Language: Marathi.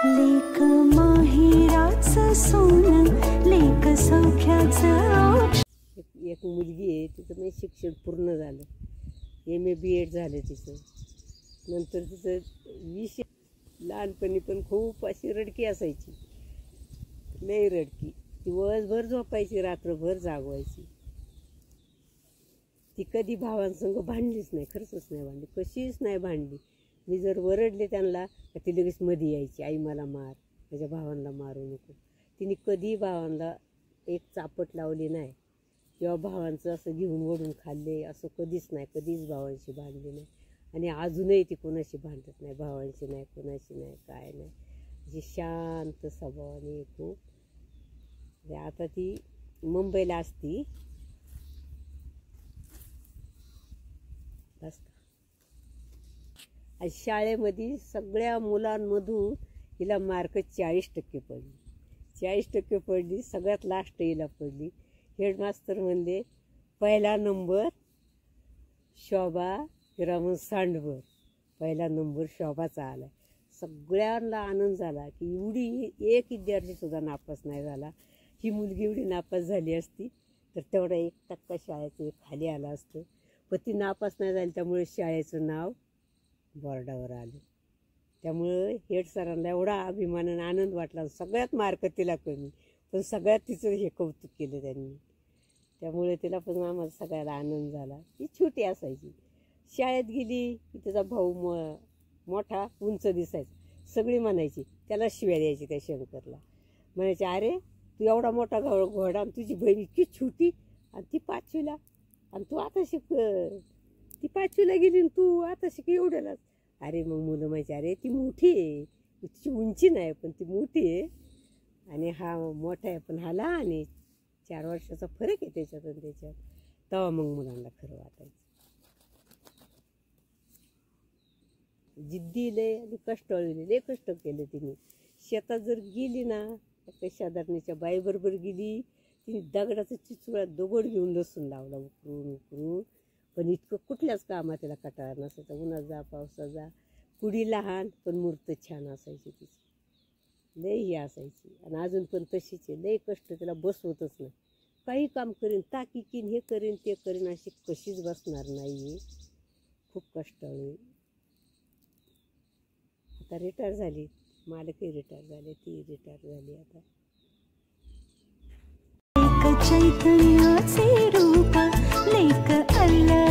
लेक माहेराचं सोनं, लेक सौख्याचं. एक मुलगी आहे, तिचं म्हणजे शिक्षण पूर्ण झालं, MA-BEd झालं तिचं. नंतर तिचं विषय लहानपणी पण खूप अशी रडकी असायची, लई रडकी. दिवसभर झोपायची, रात्रभर जागवायची. ती कधी भावांसंग भांडलीच नाही, खरंच नाही भांडली, कशीच नाही भांडली. मी जर वरडले त्यांना तर ती लगेच मध्ये यायची, आई मला मार, माझ्या भावांना मारू नको. तिने कधी भावांना एक चापट लावली नाही किंवा भावांचं असं घेऊन ओढून खाल्ले असं कधीच नाही, कधीच भावांशी भांडली नाही. आणि अजूनही ती कोणाशी भांडत नाही, भावांशी नाही, कोणाशी नाही, काय नाही. अशी शांत स्वभावाने खूप. आता ती मुंबईला असती. आणि शाळेमध्ये सगळ्या मुलांमधून हिला मार्क 40% पडली. 40% पडली, सगळ्यात लास्ट हिला पडली. हेडमास्तर म्हणले पहिला नंबर शोभा हिरामन सांडवर, पहिला नंबर शोभाचा आला. सगळ्यांना आनंद झाला की एवढी एक विद्यार्थीसुद्धा नापास नाही झाला. ही मुलगी एवढी नापास झाली असती तर तेवढा 1% शाळेचं खाली आलं असतं. पण ती नापास नाही झाली, त्यामुळे शाळेचं नाव बोर्डावर आलं. त्यामुळं हेड सरांना एवढा अभिमानाने आनंद वाटला. सगळ्यात मार्क तिला कमी, पण सगळ्यात तिचं हे कौतुक केलं त्यांनी. त्यामुळे तिला पण आम्हाला सगळ्याला आनंद झाला. ती छोटी असायची, शाळेत गेली की तिचा भाऊ मोठा उंच दिसायचा. सगळी म्हणायची, त्याला शिव्या द्यायची त्या शंकरला. म्हणायचे अरे तू एवढा मोठा घोडा आणि तुझी बहीण इतकी छोटी आणि ती 5वीला, आणि तू आता शिक, ती 5वीला गेली आणि तू आता शिक एवढ्यालाच. अरे मग मुलं म्हणायचे अरे ती मोठी आहे, तिची उंची नाही पण ती मोठी आहे, आणि हा मोठा आहे पण हा लहान आहे. 4 वर्षाचा फरक आहे त्याच्यात आणि त्याच्यात. तेव्हा मग मुलांना खरं वाटायचं. जिद्दी लय आणि कष्टाळू लय कष्ट केले तिने. शेतात जर गेली ना, त्या शेजारणीच्या बाईबरोबर गेली, तिने दगडाचा चिचुळा दगड घेऊन लसून लावला उकरून उकरून. पण इतकं कुठल्याच कामात तिला कटाळा नसायचा. उन्हात जा पावसात जा. कुडी लहान पण मूर्त छान असायची तिची, लय ही असायची. आणि अजून पण तशीच आहे, लय कष्ट तिला बसवतच नाही. काही काम करीन, टाकी किन, हे करीन ते करीन, अशी कशीच बसणार नाही. खूप कष्टाळू. आता रिटायर झाली, मालकही रिटायर झाले, ती रिटायर झाली आता. लेक चैतन्याचे रूप, लेक अल्लाह